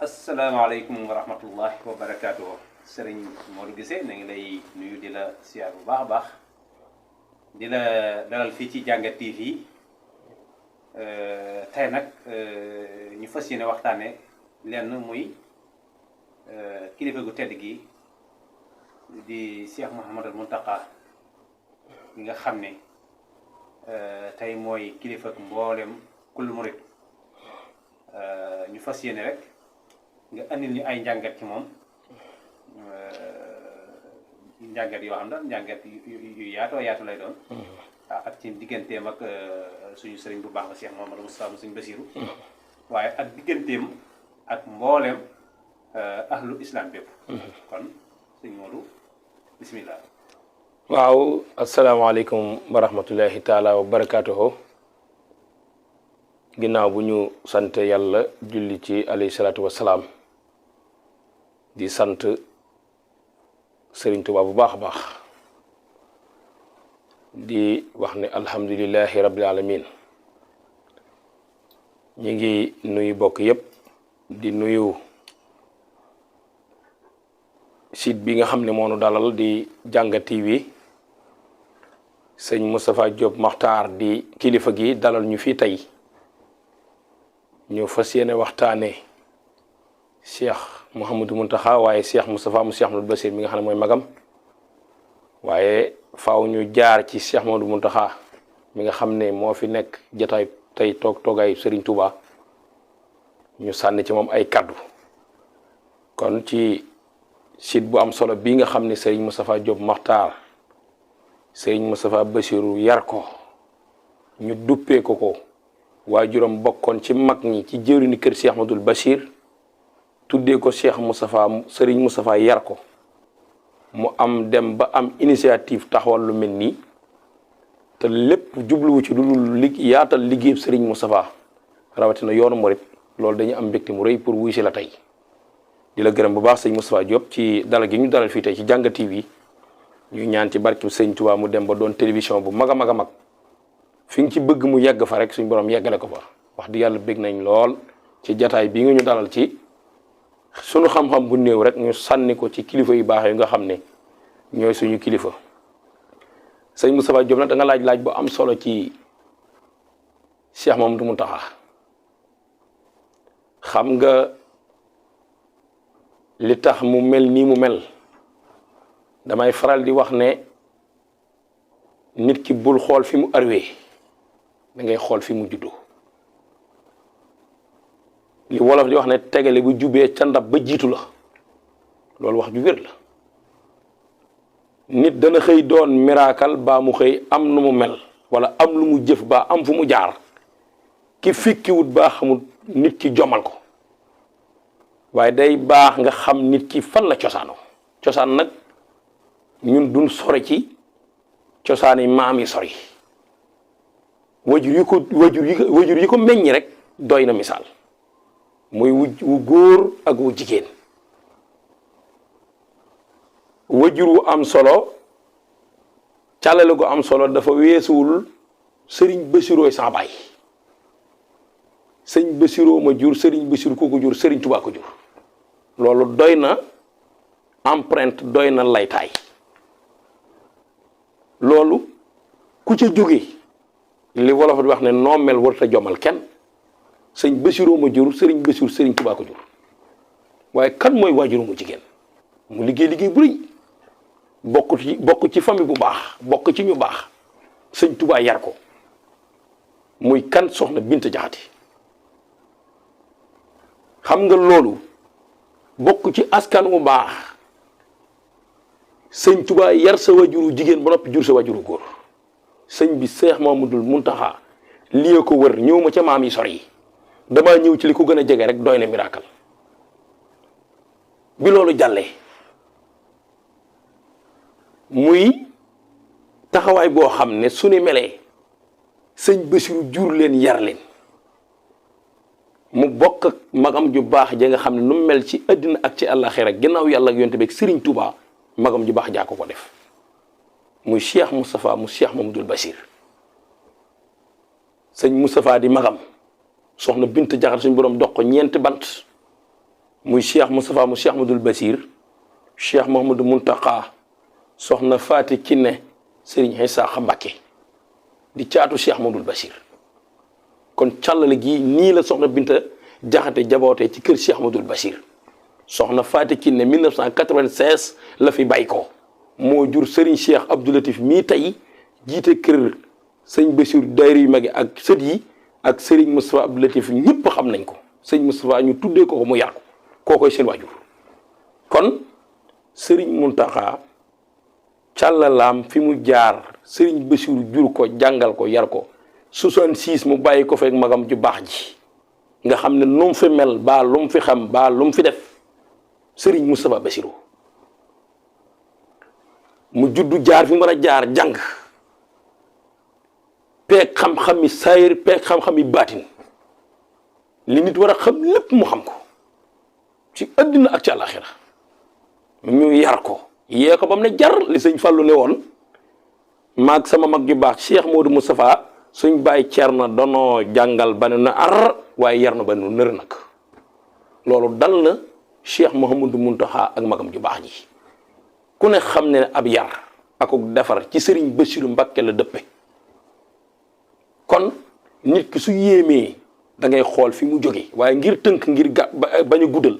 asalaamaaleykum wa rahmatullahi wa barakaatu. Sëriñ Modou Guissé na ngi lay nuyu di la siyaar bu baax a baax di la dalal fii ci Jàngat TV tey nag ñu fas yéene waxtaane lenn muy kilifa gu tedd gi di Cheikh Mouhamadul Mountakha gi nga xam ne tey mooy kilifa mboolem kullu murit ñu fas yéene rek nga andil ñu ay njàngat ci moom njàngat yoo xam ne njàngat yu yaatoo yaatu lay doon. ak ci digganteem ak suñu sëriñ bu baax ba Cheikh Mouhamadou Moustapha suñu Basiru waaye ak digganteem ak mboolem ahlu islam bépp. kon sëñ Modou bismillah. waaw asalaamaaleykum wa rahmatullahi taala wa barakaatuhu. ginnaaw bu ñu sant yàlla julli ci alayhi salaatu wa salaam di sant Sëriñ Tuubaa bu baax a baax di wax ne alhamdulillahi rabbil alamin ñi ngi nuyu bokk yépp di nuyu site bi nga xam ne moo nu dalal di Jàngat TV sëñ Moustapha Diop Makhtar di kilifa gi dalal ñu fii tey ñu fas yéene waxtaane Cheikh Mouhamadou Mountakha waaye Cheikh Moustapha mu Cheikh Mouhamadou Bachir mi nga xam ne mooy magam waaye faaw ñu jaar ci Cheikh Mouhamadou Mountakha mi nga xam ne moo fi nekk jataay tey toogaayu Serigne Touba ñu sànni ci moom ay kaddu kon ci site bu am solo bii nga xam ne Serigne Moustapha Diop Makhtar Serigne Moustapha Bachiru yar ko ñu duppee ko waajuram bokkoon ci mag ñi ci jëwriñu kër Cheikh Ahmadoul Bachir tuddee ko Cheikh Moustapha Serigne Moustapha yar ko mu am dem ba am initiative taxawal lu mel nii te lépp jubluwu ci lu yaatal liggéeyub Serigne Moustapha rawatina yoonu murit loolu dañu am mbégte mu rëy pour wuy si la tey di la gërëm bu baax sëñ Moustapha Diop ci dalal gi ñu dalal fii tey ci Jàngat TV ñu ñaan ci barke sëñ Touba mu dem ba doon télévision bu mag a mag a mag fi nga ci bëgg mu yegg fa rek suñ borom yeggale ko fa wax di yàlla bég nañ lool ci jataay bi nga ñu dalal ci sunu xam-xam bu néew rek ñu sànni ko ci kilifa yu baax yi nga xam ne ñooy suñu kilifa sëñ Moustapha Diop nag da nga laaj bu am solo ci Cheikh Mouhamadou Mountakha xam nga li tax mu mel nii mu mel damay faral di wax ne nit ki bul xool fi mu arwee da ngay xool fi mu juddoo li wolof di wax ne tegale bu jubee ca ndab ba jiitu la loolu wax ju wér la nit dana xëy doon miracle baa mu xëy am nu mu mel wala am lu mu jëf baa am fu mu jaar ki fikkiwut baa xamul nit ki jomal ko waaye day baax nga xam nit ki fan la cosaanoo cosaan nag ñun duñ sore ci cosaani maam yi sori wajur yi ko meññi rek doy na misaal muy wu góor ak wu jigéen wajur wu am solo càllale gu am solo dafa weesuwul sëriñ Bassirooy sa baay sëñ Bassiroo ma jur sëriñ Bassiroo ko jur sëriñ Tuubaa ko jur loolu doy na empreinte doy na laytaay loolu ku ca jóge li wolof di wax ne noo mel warut a jomal kenn sëñ Bassiroo ma jur sëriñ Bassiroo sëriñ Tuubaa ko jur waaye kan mooy waajuru mu jigéen mu liggéey bu rëy bokk ci famille bu baax bokk ci ñu baax sëñ Tuubaa yar ko muy kan soxna Binta Jaxate xam nga loolu bokk ci askan wu baax sëñ Tuubaa yar sa wajuru jigéen ba noppi jur sa wajuru góor sëñ bi Seex Mamadu Muntaxa lii ko wër ñëw ma ca maam yi sori yi damaa ñëw ci li ko gën a jege rek doy na miracle bi loolu jàllee muy taxawaay boo xam ne su ne melee sëñ Bassirou jur leen yar leen mu bokk ak magam ju baax ja nga xam ne nu mel ci àddina ak ci àllaaxira ginnaaw yàlla ak yonte beeg Serigne Touba magam ju baax jaa ko def muy Cheikh Moustapha mu Cheikh Mamadou Bachir sëñ Moustapha di magam soxna Binta Jaxate suñu borom dox ko ñeenti bant muy Cheikh Moustapha mu Cheikh Ahmadul Basir Cheikh Mouhamadou Mountakha soxna Faati Kiné Serigne Issakha Mbacké di caatu Cheikh Ahmadul Basir kon càllale gi nii la soxna Binta Jaxate jabootee ci kër Cheikh Ahmadul Basir soxna Faati Kiné 1996 la fi bàyyi ko moo jur Serigne Cheikh Abdou Latif mii tey jiite kër sëñ Bassirou daayira yu mag yi ak sët yi ak Serigne Moustapha Abdou Latif ñëpp xam nañ ko sëñ Moustapha ñu tuddee ko mu yar ko kookoy seen waajur kon Serigne Mountakha càllalaam fi mu jaar Serigne Bassirou jur ko jàngal ko yar ko 66 mu bàyyi ko fekk magam ju baax ji nga xam ne lu mu fi mel baa lu mu fi xam baa lu mu fi def Serigne Moustapha Bassirou mu juddu jaar fi mu war a jaar jàng peeg xam-xami saayir peeg xam-xami baatin li nit war a xam lépp mu xam ko ci àddina ak ci àllaaxira ñu yar ko yee ko ba mu ne jar li sëñ Fallou ne woon maag sama mag ju baax Cheikh Modou Moustapha suñ bàyyi ceer na danoo jàngal ba ne na ar waaye yar na ba nu nër nag loolu dal na Cheikh Mouhamadou Mountakha ak magam ju baax ji ku ne xam ne ab yar ak defar ci Serigne Bassirou Mbacké la dëppe kon nit ki su yéemee da ngay xool fi mu jóge waaye ngir tënk ngir bañ a guddal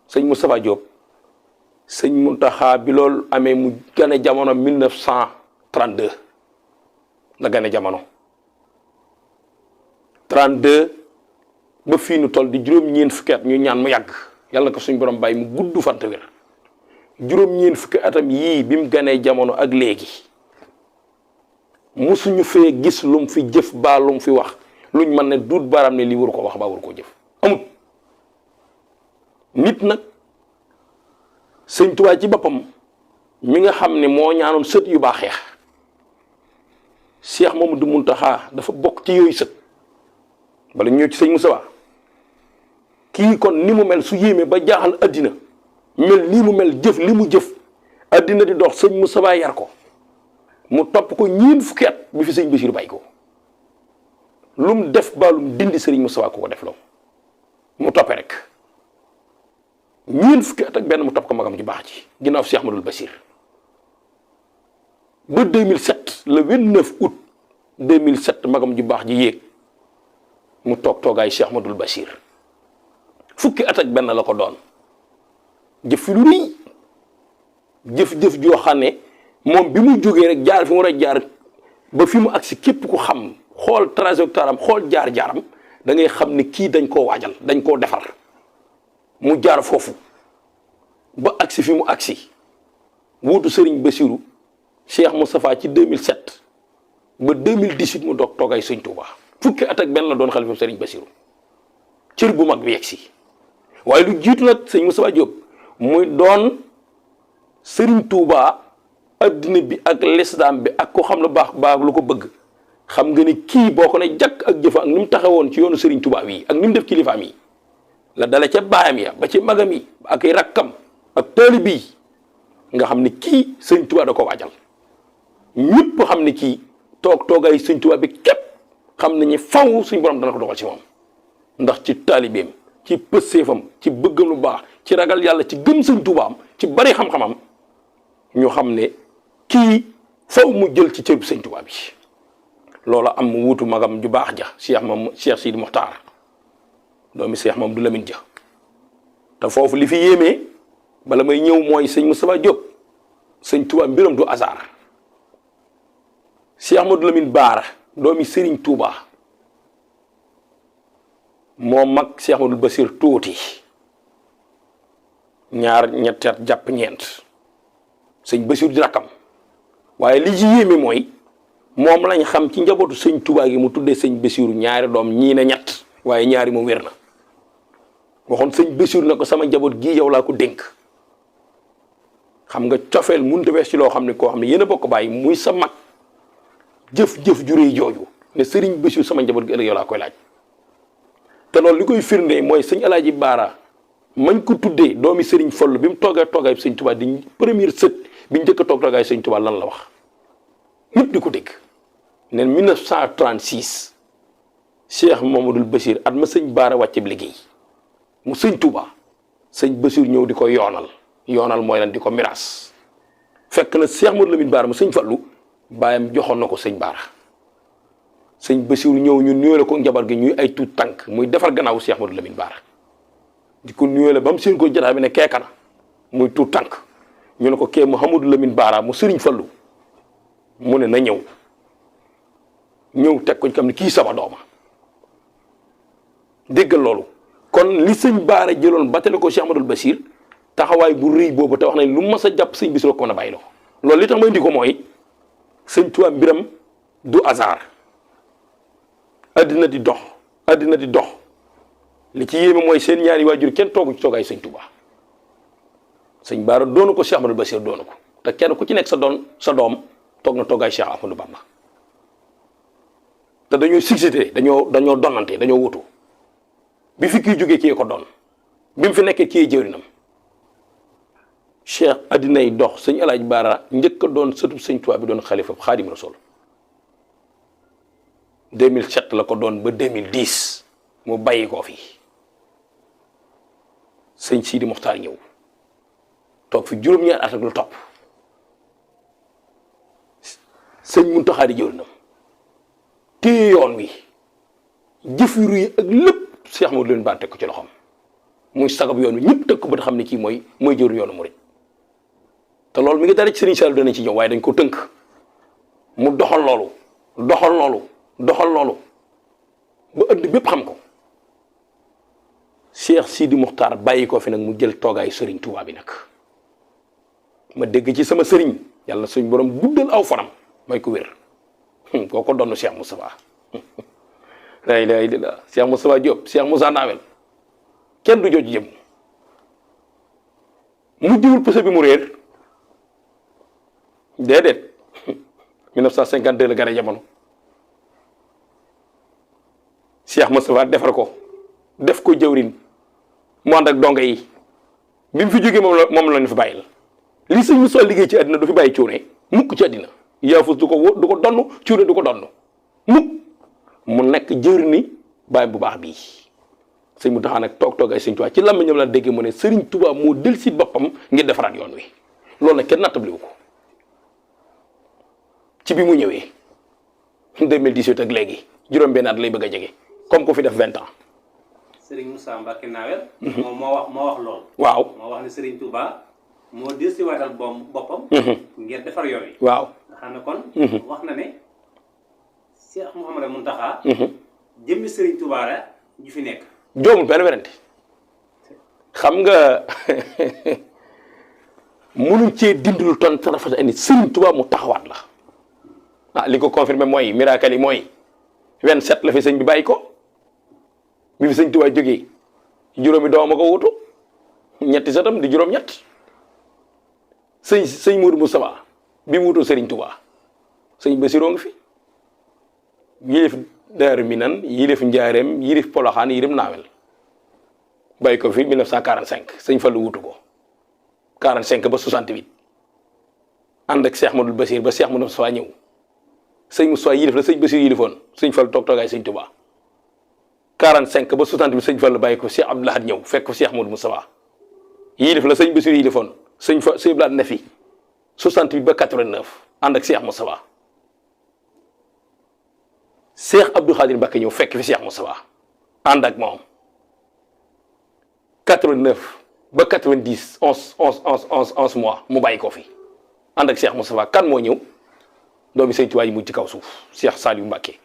sëñ Moustapha Diop sëñ Mountakha bi loolu amee mu gane jamono 1932 la gane jamono 32 ba fii nu toll di juróom-ñeent fukki at ñu ñaan mu yàgg yàlla ko suñ borom bàyyi mu gudd fante wér juróom-ñeent fukki atam yii bi mu ganee jamono ak léegi musuñu fee gis lum fi jëf baa lum fi wax luñ mën ne duut baaraam ne lii waru ko wax baa waru koo jëf amut nit nag sëñ Tuubaa ci boppam mi nga xam ne moo ñaanoon sët yu baax ya Cheikh Mamadou Mountakha dafa bokk ci yooyu sët bala ñëw ci sëñ Moussa kii kon ni mu mel su yéemee ba jaaxal addina mel nii mu mel jëf li mu jëf addina di dox sëñ Moussa yar ko mu topp ko ñiin fukki at bi fi sëñ Bassirou bàyyi ko lu mu def ba lu mu dindi sëriñ Moussa ko def loo mu toppee rek ñiin fukki at ak benn mu topp ko magam ju baax ci ginnaaw Cheikh Ahmadul Bassir ba 2007 le 29 août 2007 magam ju baax ji yéeg mu toog toogaay Cheikh Ahmadul Bassir fukki at ak benn la ko doon jëf fi lu rëy jëf-jëf joo xam ne moom bi mu jógee rek jaar fi mu war a jaar ba fi mu agsi képp ku xam xool trajectoire am xool jaar-jaaram da ngay xam ne kii dañ koo waajal dañ koo defar mu jaar foofu ba agsi fi mu agsi wuutu Serigne Bassirou Cheikh Moustapha ci 2007 ba 2018 mu doog toogay Sëñ Touba fukki at ak benn la doon xalifa Serigne Bassirou cër bu mag bi yegg si waaye lu jiitu nag sëñ Moustapha Diop muy doon Serigne Touba addina bi ak lislaam bi ak ko xam la baax baax lu ko bëgg xam nga ni kii boo ko ne jàkk ak jëfa ak ni mu taxawoon ci yoonu Serigne Touba wi ak ni mu def kilifaam yi la dale ca baayam ya ba ci magam yi ak ay rakkam ak taalibe yi nga xam ne kii Serigne Touba da ko waajal ñëpp xam ne kii toogay Serigne Touba bi képp xam nañu faw suñ borom dana ko dogal ci moom ndax ci taalibeem ci pësseefam ci bëggam lu baax ci ragal yàlla ci gëm Serigne Touba am ci bari xam-xamam ñu xam ne kii faw mu jël ci cër bu Serigne Touba bi loolu am mu wutu magam ju baax ja Cheikh Sidi Mokhtar doomi Cheikh Mamadou Lamine Dia te foofu li fi yéemee bala may ñëw mooy sëñ Moustapha Diop Serigne Touba mbiram du hasard Cheikh Mamadou Lamine Baara doomi Serigne Touba moo mag Cheikh Mamadou Bassir tuuti ñaar ñetti at jàpp ñeent sëñ Bassir di rakkam waaye li ci yéeme mooy moom lañ xam ci njabootu sëñ Touba gi mu tuddee sëñ Bassirou ñaari doom ñii ne ñett waaye ñaari moom wér na waxoon sëñ Bassirou ne ko sama njaboot gii yow laa ko dénk xam nga cofeel mënut a wees ci loo xam ne koo xam ne yéen a bokk bàyyi muy sa mag jëf-jëf ju réy jooju ne sëriñ Bassirou sama njaboot gi ëllëg yow laa koy laaj te loolu li koy firnde mooy sëñ Alaaji Baara mañ ko tuddee doomi sëriñ Fallu bi mu toogee toogaay sëñ Touba di première sët bi njëkk a toog toogaay sëñ Touba lan la wax ñëpp di ko dégg ne 1936 Cheikh Mamadou Bassir at ma sëñ Baara wàcceeb liggéey mu sëñ Touba sëñ Bassirou ñëw di ko yoonal mooy lan di ko miraas fekk na Cheikh Modou Lamine Bara mu sëñ Fallu baayam joxoon na ko sëñ Bara sëñ Bassirou ñëw ñu nuyoo ko njabar gi ñuy ay tuut tànk muy defar gannaaw Cheikh Modou Lamine Bara di ko nuyoo ba mu seen ko jotaay bi ne keekana muy tuut tànk ñu ne ko kee Mouhamadou Lamine Bara mu sëriñ Fallu mu ne na ñëw teg ko xam ne kii sama dooma déggal loolu kon li sëñ Bara jëloon batale ko Cheikh Amadou Bassir taxawaay bu rëy boobu te wax nañ lu mas a jàpp sëñ Bassirou ko mën a bàyyi la ko loolu li tax ma indi ko mooy sëñ Tuubaa mbiram du hasard addina di dox li ci yéeme mooy seen ñaari waajur kenn toogu ci toogaay sëñ Tuubaa sëñ Bara doonu ko Cheikh Amadou Bassir doonu ko te kenn ku ci nekk sa doom toog na toogaay Cheikh Ahmadou Bamba te dañoo succédé dañoo donnante dañoo wutu bi fi kii jógee kii ko doon bi mu fi nekkee kii jëwrinam Cheikh addinay dox sëñ El Hadj Bara njëkk a doon sëtu sëñ Tuubaa bi doon xalifa Xaadim Rasul 2007 la ko doon ba 2010 mu bàyyi koo fi sëñ Sidi Mokhtar ñëw toog fi juróom-ñaar at ak lu topp sëñ Muntaxa di jëwrinam téye yoon wi jëf yu rëy ak lépp Cheikh Modou Lamine Bara teg ko ci loxoom muy sagab yoon wi ñëpp teg ko ba xam ne kii mooy jëru yoonu murid te loolu mi ngi dara ci Serigne Saliou dana ci ñëw waaye dañ ko tënk mu doxal loolu ba ëdd bépp xam ko Cheikh Sidi Mokhtar bàyyi ko fi nag mu jël toogaay Serigne Touba bi nag ma dégg ci sama Serigne yàlla suñ borom guddal aw fanam may ko wér koo ko doon Cheikh Moustapha la ilaha illallah Cheikh Moustapha Diop Cheikh Moussa Nawel kenn du jooju jëm mu jiwul pëse bi mu réer déedéet 1952 la gane jamono Cheikh Moustapha defar ko def ko jëwrin mu ànd ak donga yi bi mu fi jógee moom la ñu fi bàyyil li sëñ Moustapha liggéey ci àddina du fi bàyyi cuune mukk ci àddina yaafus du ko donn cuune du ko donn mukk mu nekk jëwri ni bàyyi bu baax bii sëñ mu taxaa nag toog ay sëñ Tuubaa ci làmmiñam la déggee mu ne Sëriñ Tuubaa moo del si boppam ngir defaraat yoon wi loolu nag kenn nattabliwu ko ci bi mu ñëwee 2018 ak léegi juróom-benn at lay bëgg a jege comme ku fi def 20 ans. Serigne Moussa Mbacké Nawel. moom moo wax loolu. waaw moo wax ne Serigne Touba moo del si waatal boppam. ngir defar yoon wi. waaw nga xam ne kon. wax na ne Cheikh Mouhamadou Mountakha. jëmmi Serigne Touba la ñu fi nekk. joomul benn werante xam nga mënuñ cee dindul ton tarafata indi Serigne Touba mu taxawaat la li ko confirmé mooy miracle yi mooy 27 la fi sëñ bi bàyyi ko bi fi sëñ Touba jógee juróomi doom a ko wutu ñetti satam di juróom-ñett sëñ Mourou Moustapha bi mu wutoo Serigne Touba sëñ Bassirou ngi fi yilif Daaru Minan yilif Njaareem yilif Poloxaan yilif Naawel bàyyi ko fi 1945 sëñ Fallu wutu ko 45 ba 68 ànd ak Cheikh Modou Bassir ba Cheikh Modou Moustapha ñëw sëñ Moustapha yilif la sëñ Bassir yilifoon sëñ Fallu toogaay sëñ Touba 45 ba 68 sëñ Fallu bàyyi ko Cheikh Abdou Lahad ñëw fekk ko Cheikh Modou Moustapha yilif la sëñ Bassir yilifoon sëñ Abdou Lahad ne fi 68 ba 89 ànd ak Cheikh Moustapha Cheikh Abdou Khadir Mbacké ñëw fekk fi Cheikh Moustapha ànd ak moom 89 ba 90 11 mois mu bàyyi ko fi ànd ak Cheikh Moustapha kan moo ñëw doomi sëñ Tuubaa yi mujj ci kaw suuf Cheikh Saliou Mbacké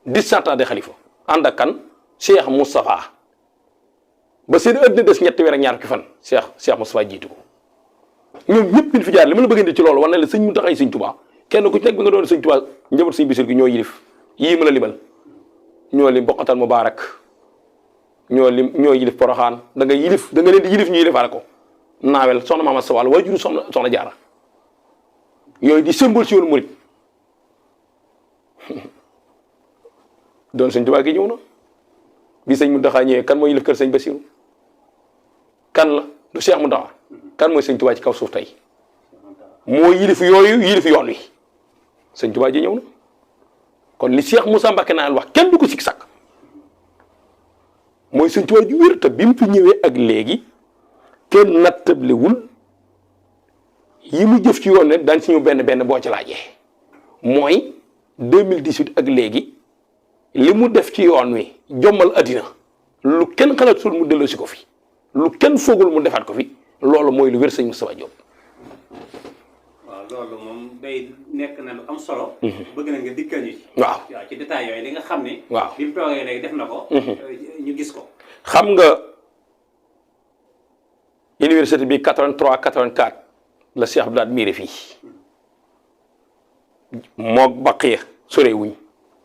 17 ans de xalifa ànd ak kan Cheikh Moustapha ba seen ëddina des ñetti weer ak ñaar ki fan Cheikh Moustapha jiitu ko ñoom ñëpp ñu fi jaar li ma la bëggante ci loolu war na la sëñ Muntaxa sëñ Tuubaa kenn ku ci nekk bi nga doon sëñ Tuubaa njaboot sëñ Bassirou gi ñoo yilif yii ma la limal ñoo lim Boqatal Mubaarak ñoo yilif Poroxaan da nga leen di yilif ñu yilifaale ko Naawel soxna Maama Sawal waajuru soxna Jaara yooyu di symbole ci yoonu murit doon sëñ Tuubaa gi ñëw na bi sëñ Muntaxa ñëwee kan moo yilif kër sëñ Bassirou kan la du Cheikh Muntaxa kan mooy sëñ Tuubaa ci kaw suuf tey moo yilif yooyu yilif yoon wi sëñ Tuubaa ji ñëw na kon li Cheikh Moussa Mbacké Nawel wax kenn du ko sikk sàkk mooy sëñ Tuubaa ju wér te bi mu fi ñëwee ak léegi kenn nattablewul yi mu jëf ci yoon ne daan ci ñu benn boo ci laajee mooy 2018 ak léegi li mu def ci yoon wi jommal addina lu kenn xalaatul mu delloo si ko fi lu kenn foogul mu defaat ko fi loolu mooy lu wér sëñ Moustapha Diop. waaw loolu moom day nekk na lu am solo. bëgg na nga dikkal ñu ci. waaw ci détails yooyu li nga xam ne. waaw bi mu toogee léegi def na ko. ñu gis ko. xam nga université bi 83 84 la Cheikh Abdoulaye miire fii moog Baqiya sore wuñ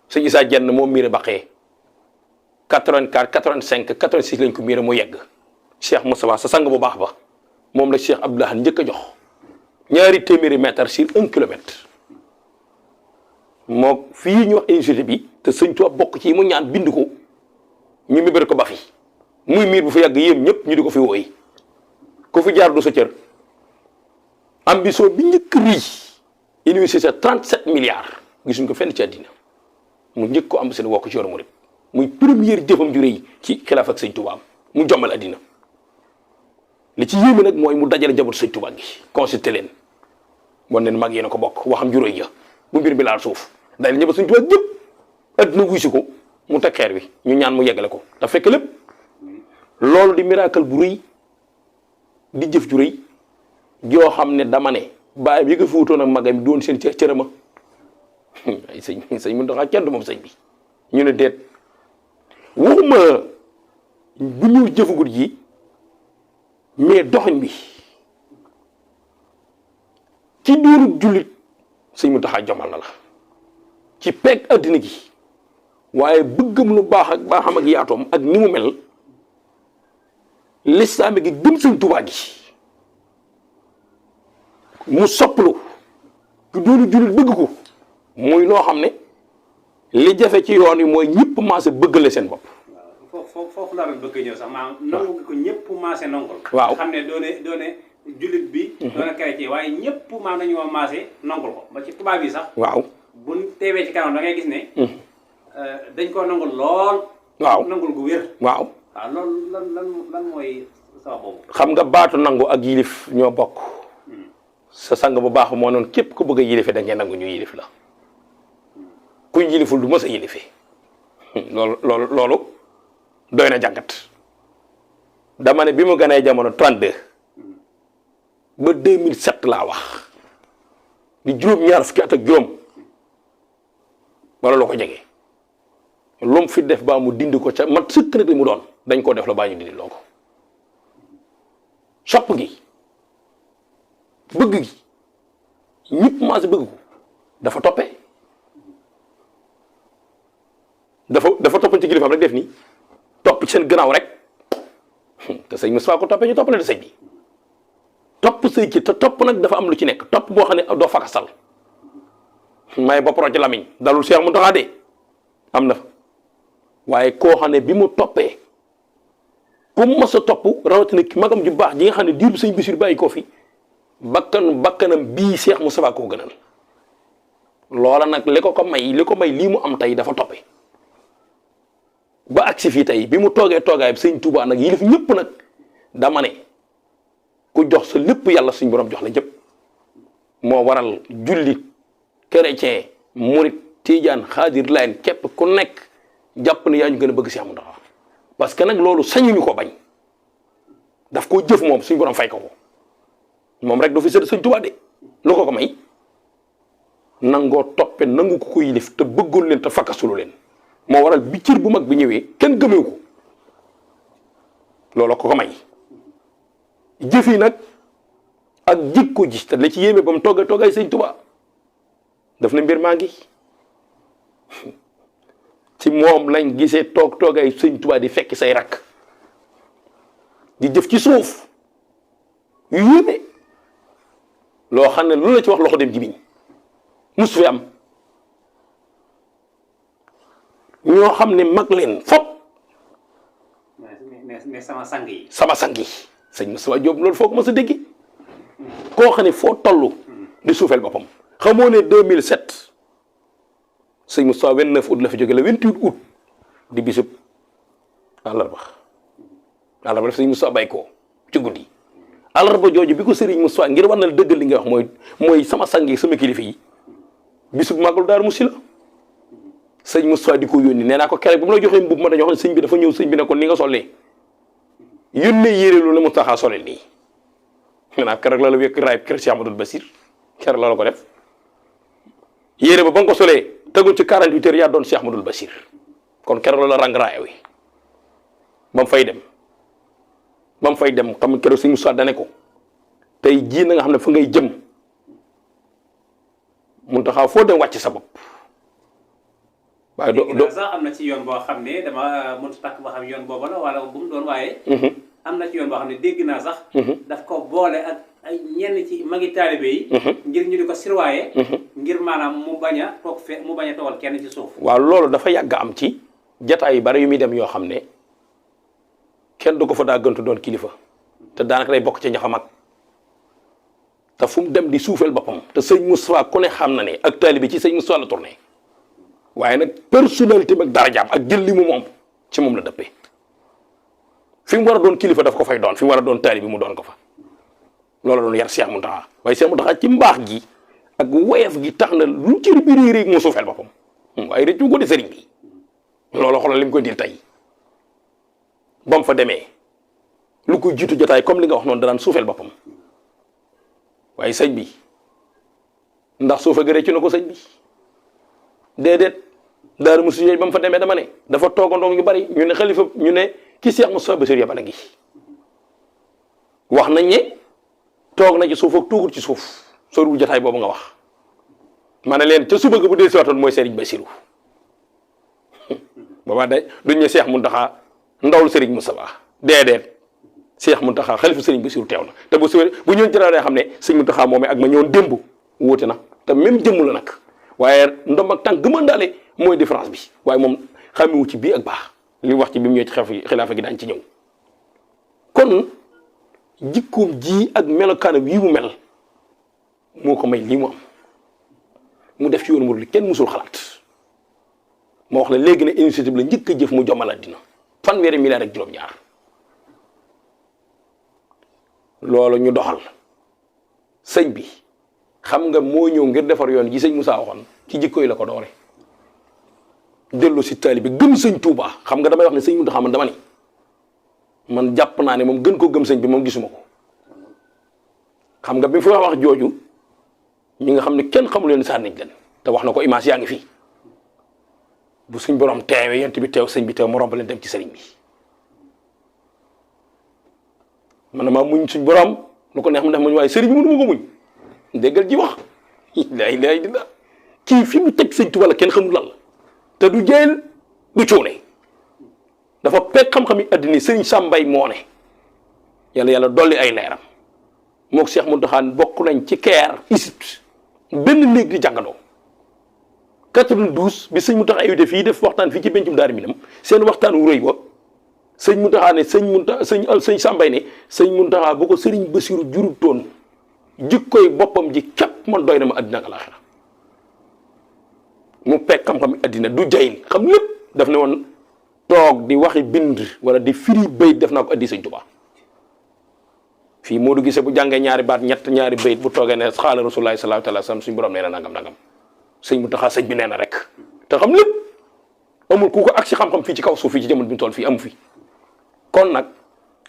sëñ Issa Dieng moom miire Baqiya 84 85 86 lañ ko miire mu yegg Cheikh Moustapha sa sang bu baax ba moom la Cheikh Abdoulaye njëkk a jox ñaari téeméeri mètre sur 1 kilomètre moog fii ñu wax université bi te sëñ Tuubaa bokk ci mu ñaan bind ko ñu mébér ko ba fi muy miir bu fa yàgg yéem ñëpp ñu di ko fi wooyi ku fi jaar du sa cër ambition bi njëkk rii université 37 milliards gisuñ ko fenn ci àddina mu njëkk ko am seen wokk ci yoonu murid muy première jëfam ju rëy ci xilaaf ak sëñ Tuubaa mu jommal àddina li ci yéeme nag mooy mu dajale njaboot sëñ Tuubaa gi consulté leen wan leen mag yéen a ko bokk waxam ju rëy ja bu mbir bi laal suuf dajale njaboot sëñ Tuubaa yëpp àddina wuy si ko mu teg xeer wi ñu ñaan mu yeggale ko te fekk lépp loolu di miracle bu rëy di jëf ju rëy joo xam ne dama ne bàyyam yi ko fi wutoon ak magam doon seen cërëma ay sëñ mu taxaa kenn du moom sëñ bi ñu ne déet waxuma bu ñu jëfagut ji mais doxañ bi ci doonu jullit sëñ mu taxaa jomal na la ci peeg addina gi waaye bëggam lu baax ak baaxam ak yaatoom ak ni mu mel lislaam gi gëm sëñ Tuubaa gi mu sopplu ku doonu jullit bëgg ko muy loo xam ne li jafe ci yoon wi mooy ñëpp maase bëggale seen bopp. waaw foofu laa doon bëgg ñëw sax maanaam nangu ko ñëpp maase nongol. waaw xam ne doone jullit bi. doone chrétien waaye ñëpp maam nañu ma maase nongul ko ba ci tubaab yi sax. waaw buñ teewee ci kanam da ngay gis ne. dañ koo nangul lool. waaw nangul gu wér. waaw loolu lan mooy sa boobu. xam nga baatu nangu ak yilif ñoo bokk. sa sang bu baax moo noonu képp ku bëgg a yilife da ngeen nangu ñu yilif la kuñ yiliful du mës a yilife loolu doy na jàngat dama ne bi mu ganee jamono 32 ba 2007 laa wax di juróom-ñaar fukki at ak juróom wala loo ko jege lu mu fi def baa mu dindi ko ca mat sëkk nag li mu doon dañ koo def la baa ñu dindi loo ko sopp gi bëgg gi ñëpp maase bëgg ko dafa toppe dafa toppan ci kilifaam rek def nii topp ci seen gannaaw rek te sëñ Moustapha ko toppee ñu toppale de sëñ bi topp sëy ci te topp nag dafa am lu ci nekk topp boo xam ne doo fakasal may bopp ci lamiñ dalul Cheikh Mountakha de am na fa waaye koo xam ne bi mu toppee ku mos a topp rawatina magam ju baax ji nga xam ne diir bi sëñ Bassirou bàyyi koo fi bakkanam bii Cheikh Moustapha koo gënal loola nag li ko may lii mu am tey dafa toppe ba agsi fii tey bi mu toogee toogaay bi sëñ Touba nag yilif ñëpp nag dama ne ku jox sa lépp yàlla suñ borom jox la jëpp moo waral jullit chrétien murit tijaan xaadir layen képp ku nekk jàpp ne yaa ñu gën a bëgg Cheikh Mountakha parce que nag loolu sañuñu ko bañ daf koo jëf moom suñ borom fay ko moom rek du fi sëdd sëñ Touba de lu ko may nangoo toppe nangu ko yilif te bëggul leen te fakkasulu leen moo waral bi cër bu mag bi ñëwee kenn gëmeewu ko loolu ko may jëf yi nag ak jikko ji te la ci yéeme ba mu toogay sëñ Touba daf na mbir maa ngi ci moom lañ gisee toogay sëñ Touba di fekki say rakk di jëf ci suuf yu yéeme loo xam ne lu la ci wax loxo dem jibiñ mus fi am ñoo xam ne mag leen fop mais sama sang yi sëñ Moustapha Diop loolu foo ko mos a dégg koo xam ne foo toll di suufeel boppam xamoo ne 2007 sëñ Moustapha 29 août la fi jóge le 28 août di bisub àllarba def sëñ Moustapha bay ko ci guddi alarba jooju bi ko Serigne Moustapha ngir war na la dëggal li nga wax mooy sama sang yi sama kilifa yi bisub màggalu Daaru Musti la sëñ Moustapha di ko yónni nee naa ko keroog bu mu la joxee mbubb ma dañoo xam ne sëñ bi dafa ñëw sëñ bi ne ko ni nga solee yónnee yére loolu la Moustapha sole nii maanaam keroog la la wekk raayib kër Cheikh Amadou Bassir keroog la ko def yére ba nga ko solee tegul ci 48 heures yaa doon Cheikh Amadou Bassir kon keroog la rang raaya wi ba mu fay dem xam keroog sëñ Moustapha dane ko tey jii na nga xam ne fa ngay jëm Mountakha foo dem wàcc sa bopp waaye doo sax am na ci yoon boo xam ne dama mënut takk ba xam yoon boobu la wala bu mu doon waaye am na ci yoon boo xam ne dégg naa sax daf ko boole ak ay ñenn ci magi taalibe yi ngir ñu di ko sirwaaye ngir maanaam mu bañ a toogal kenn ci suuf waaw loolu dafa yàgg am ci jataay yu bari yu muy dem yoo xam ne kenn du ko fa daa gëntu doon kilifa te daanaka day bokk ci ñaxa mag te fu mu dem di suufeel boppam te sëñ Moustapha ku ne xam na ne ak taalibe ci sëñ Moustapha la tourné waaye nag personnalité ak darajaam ak jël li mu moom ci moom la dëppee fi mu war a doon kilifa daf ko fay doon fi mu war a doon taalibe mu doon ko fa loolu doon yar Cheikh Mountakha waaye Cheikh Mountakha ci mbaax gi ak woyof gi tax na lu cër bi réy mu suufeel boppam waaye rëccu ko di sëriñ bi loolu xoolal li mu koy dil tey ba mu fa demee lu koy jiitu jotaay comme li nga wax noonu danaan suufeel boppam waaye sëñ bi ndax suufa gëree ci na ko sëñ bi déedéet Daaru Musti yooyu ba mu fa demee dama ne dafa toogandoo ñu bari ñu ne xalifa ñu ne ki Cheikh Moustapha Bassirou yabal a ngi wax nañ ne toog na ci suuf ak tuugul ci suuf soriwul jotaay boobu nga wax ma ne leen ca suba ga bu dee si waatoon mooy Serigne Bassirou boobaa day duñ ne Cheikh Mountakha ndawul Serigne Moustapha déedéet Cheikh Mountakha xalifa Serigne Bassirou teew na te bu ñëwoon ci rajo xam ne Serigne Mountakha moomee ak ma ñëwoon démb wóote na te même jëmm la nag waaye ndom ak tànk gëmandaale mooy différence bi waaye moom xamewu ci bii ak baax li wax ci bi mu ñëw ci xilaafa gi daañ ci ñëw kon jikkoom ji ak melokaanam yi mu mel moo ko may lii mu am mu def ci yoonu murid li kenn musul xalaat moo wax la léegi ne initiative la njëkk a jëf mu jommal àddina 1 milliard ak juróom-ñaar loolu ñu doxal sëñ bi xam nga moo ñëw ngir defar yoon ji sëñ Moussa waxoon ci jikko yi la ko doore dellu si taalibe bi gëm sëñ Touba xam nga damay wax ne sëñ Mountakha man dama ni man jàpp naa ne moom gën ko gëm sëñ bi moom gisuma ko xam nga bi mu fi wax jooju ñi nga xam ne kenn xamul leen sànni leen te wax na ko image yaa ngi fi bu suñ borom teewee yent bi teew sëñ bi teew mu romb leen dem ci sëriñ bi man maa muñ suñ borom lu ko neex mu def muñ waaye sëriñ bi mënu ma ko muñ déggal ji wax laay dina kii fi mu teg sëñ Tuubaa la kenn xamul lan la te du jël du cuune dafa pegg xam-xam yi addina sëriñ Sàmbay moo ne yàlla dolli ay leeram mook Cheikh Mountakha bokk nañ ci keer Égypte benn néeg di jàngandoo 92 bi sëñ Mountakha invité fii def waxtaan fii ci bencum Daaru Minam seen waxtaan wu rëy wa sëñ Mountakha ne sëñ Sàmbay ne sëñ Mountakha bu ko sëriñ Bassirou jurut toon jikkoy boppam ji képp man doy na ma addina ak alaaxira mu pegg xam-xam addina du jayil xam lépp daf ne woon toog di waxi bind wala di firi bayit def naa ko addi sëñ Tuubaa fii moo du gisee bu jàngee ñaari baat ñaari bayit bu toogee ne xaala rasulullaahi sallallaahu alayhi wa sallam suñu borom nee na nangam sëñ Mountakha sëñ bi nee na rek te xam lépp amul ku ko ak si xam-xam fii ci kaw suuf fii ci jamono bi ñu toll fii amu fi kon nag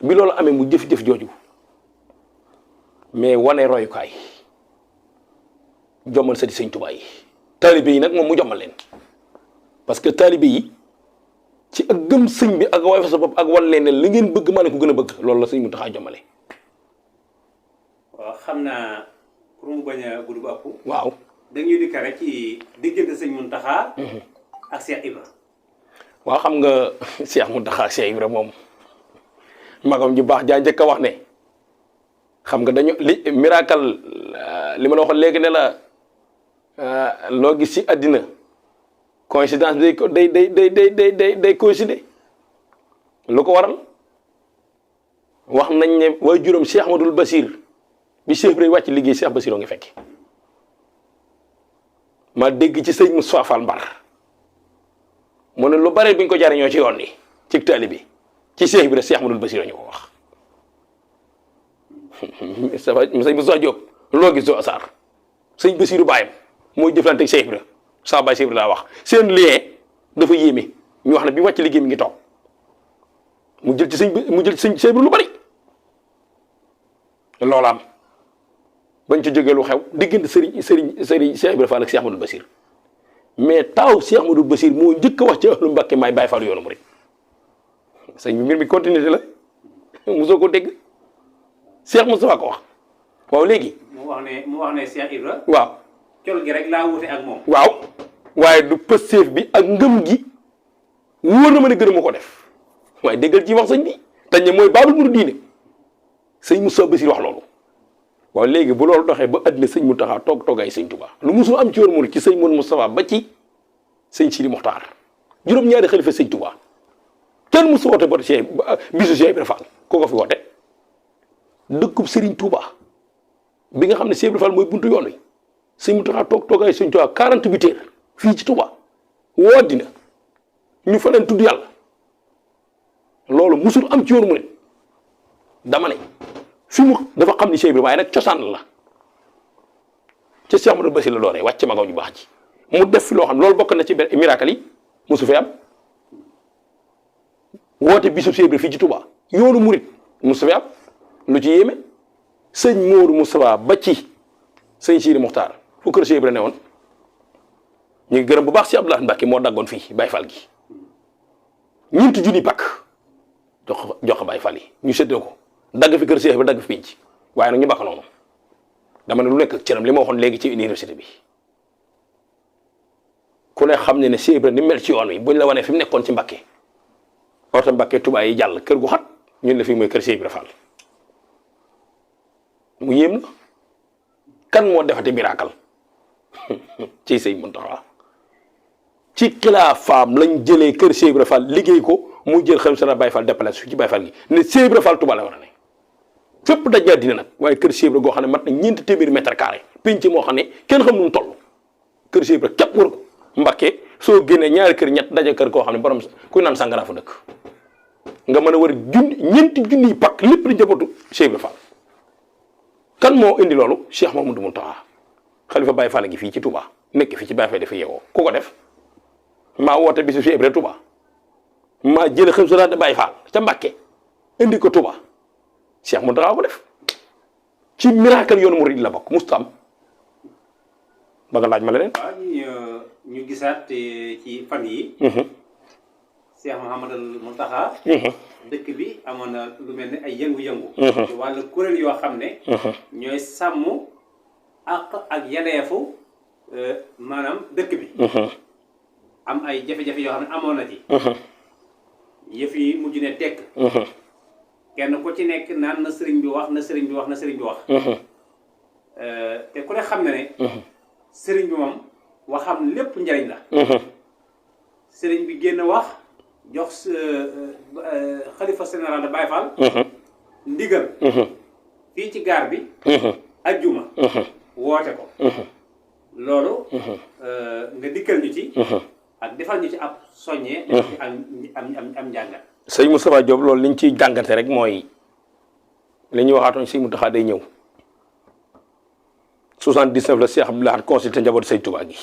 bi loolu amee mu jëf-jëf jooju mais wane royukaay jommal sa di sëñ Tuubaa yi taalibe yi nag moom mu jommal leen parce que taalibe yi ci ak gëm sëñ bi ak woyof sa bopp ak wan leen ne li ngeen bëgg maa ne ko gën a bëgg loolu la sëñ Mountakha jommale. waaw xam naa pour mu bañ a gudd ba ëpp. waaw dañuy dikk rek ci diggante sëñ Mountakha ak Cheikh Ibra. waaw xam nga Cheikh Mountakha Cheikh Ibra moom magam ju baax jaa njëkk a wax ne xam nga dañu li miracle li ma la waxoon léegi ne la loo gis ci àddina coïncidence day coïncider lu ko waral wax nañ ne waaye juróom Cheikh Ahmadul Basir bi Cheikh Ibra wàcc liggéey Cheikh Basiroo ngi fekk ma dégg ci sëñ Moustapha Fall Mbar mu ne lu bare buñ ko jariñoo ci yoon ni ci taali bi ci Cheikh Ibra Cheikh Ahmadul Basir ñu ko wax sëñ Moussa Diop loo gis doo asaar sëñ Bassirou baayam mooy jëflante Cheikh Ibra saa baay Cheikh Ibra laa wax seen lien dafa yéeme ñu wax ne bi wàcc liggéey mi ngi toog mu jël ci sëñ Cheikh Ibra lu bari loola am bañ ci jógee lu xew diggante sëriñ Cheikh Ibra Fall ak Cheikh Ahmadou Bassir mais taaw Cheikh Ahmadou Bassir moo njëkk a wax ci ahlu Mbàkke maay Baay Fall yoonu murid sëñ bi mbir mi continuité la mosoo ko dégg Cheikh Moustapha ko wax waaw léegi. mu wax ne Cheikh Ibra. waaw col gi rek laa wute ak moom. waaw waaye du pësteef bi ak ngëm gi wóor na ma ne gën a ma ko def waaye déggal ci wax sëñ bi tañ ne mooy baabul mu diine sëñ Moustapha Bassir wax loolu. waaw léegi bu loolu doxee ba àddina sëñ Mountakha toogaay sëñ Touba lu musul am ci yoon mu ci sëñ Modou Moustapha ba ci sëñ Sidi Mokhtar juróom-ñaari xalifa sëñ Touba kenn musu woote ba Cheikh bisu Cheikh Ibra Fall ko fi woote dëkkub Serigne Touba bi nga xam ne Cheikh Ibra Fall mooy buntu yoon wi sëñ Mountakha toogaay sëñ Touba 48 heures fii ci Touba woo àddina ñu fa leen tudd yàlla loolu musul am ci yoon mu dama ne. fi mu dafa xam ni Cheikh Ibra waaye nag cosaan la ca Cheikh Ahmadou Bassir la dooree wàcc magaw ju baax ji mu def fi loo xam loolu bokk na ci miracle yi mosu fi am woote bisu Cheikh Ibra fii ci Touba yoonu murit mosu fi am lu ci yéeme sëñ Modou Moustapha ba ci sëñ Sidi Mokhtar fu kër Cheikh Ibra ne woon ñu ngi gërëm bu baax si Abdoulaye Mbacke moo daggoon fii Baye Fall gi ñeenti junni pakk jox ko Baye Fall yi ñu séddoo ko dagg fi kër Cheikh bi dagg fi pinc waaye nag ñu bakk noonu dama ne lu nekk cëram li ma waxoon léegi ci université bi ku ne xam ne ne Cheikh Ibra ni mel ci yoon wi buñ la wanee fi mu nekkoon ci Mbàkke oto Mbàkke Tuubaa yi jàll kër gu xat ñun la fii mooy kër Cheikh Ibra Fall mu yéem la kan moo defati miracle ci sëñ Mountakha ci xilaafaam lañ jëlee kër Cheikh Ibra Fall liggéey ko mu jël xam sa Baye Fall déplacé su ci Baye Fall gi ne Cheikh Ibra Fall Touba la war a ne fépp daj naa dina nag waaye kër Cheikh Ibra goo xam ne mat na ñeenti téeméeri mètre carré penc moo xam ne kenn xam nu mu toll kër Cheikh Ibra képp war ko Mbàkke soo génnee ñaari kër ñett daje kër koo xam ne borom kuy naan sàngara fa dëkk nga mën a war ñeenti junniy pakk lépp di njabootu Cheikh Ibra Fall kan moo indi loolu Cheikh Mamadou Mountakha xalifa Baye Fall gi fii ci Touba nekk fii ci Baye Fall dafa yeewoo ku ko def maa woote bisu Cheikh Ibra Touba maa jële xam su daan Baye Fall ca Mbàkke indi ko Touba Cheikh Mountakha ko def ci miracle yoonu murid la bokk mustam ba nga laaj ma leneen. waaw ñu gisaat ci fan yi Cheikh Mouhamadul Mountakha dëkk bi amoon na lu mel ne ay yëngu-yëngu ci wàllu kuréel yoo xam ne ñooy sàmm ak yeleefu maanaam dëkk bi am ay jafe-jafe yoo xam ne amoon na ci yëf yi mujj ne tekk kenn ku ci nekk naan na sëriñ bi wax na sëriñ bi wax na sëriñ bi wax te ku ne xam ne ne sëriñ bi moom waxam lépp njariñ la sëriñ bi génn wax jox xalifa général de Baye Fall ndigal fii ci gaar bi ajjuma woote ko loolu nga dikkal ñu ci ak defal ñu ci ab soññee am njàngat sëñ Moustapha Diop loolu liñ ciy jàngate rek mooy li ñuy waxaatoon sëñ Mountakha day ñëw 79 la Cheikh Abdoulaye consulté njaboot sëñ Touba gi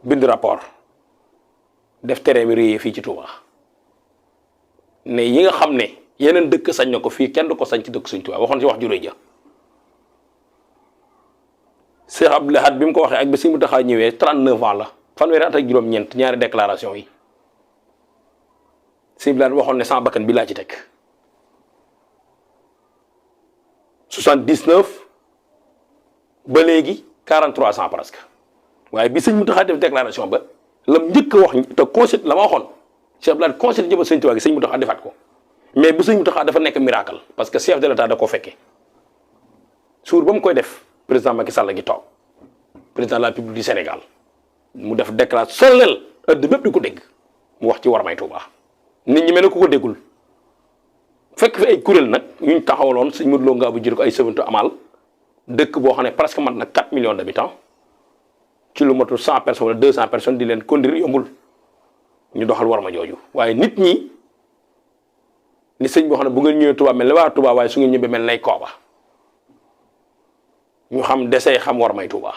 bind rapport def tere bi réyee fii ci Touba ne yi nga xam ne yeneen dëkk sañ na ko fii kenn du ko sañ ci dëkk sëñ Touba waxoon ci wax ju rëy ja Cheikh Abdoulaye bi mu ko waxee ak bi sëñ Mountakha ñëwee 39 ans la fanweeri at ak juróom-ñeent ñaari déclaration yi sëñ Abdoulaye waxoon ne sama bakkan bi laa ci teg 79 ba léegi 43 ans presque waaye bi sëñ Mountakha def déclaration ba lam njëkk a wax te concept la ma waxoon Cheikh Abdoulaye concept jëba sëñ Tuubaa gi sëñ Mountakha defaat ko mais bu sëñ Mountakha dafa nekk miracle parce que chef de l'état da koo fekkee suur ba mu koy def président Macky Sall gi toog président de la République du Sénégal mu def déclaration solennelle ëdd bépp di ko dégg mu wax ci warmay Touba nit ñi mel ne ku ko déggul fekk fi ay kuréel nag ñu taxawaloon sëñ Modou Lo nga bu jël ko ay sëvantu amal dëkk boo xam ne presque mat na 4 millions d'habitants ci lu matul 100 personnes wala 200 personnes di leen conduire yombul ñu doxal warma jooju waaye nit ñi ni sëñ boo xam ne bu ngeen ñëwee Touba mel ne waa Touba waaye su ngeen ñëwee mel nay Kooba ñu xam desee xam war may Touba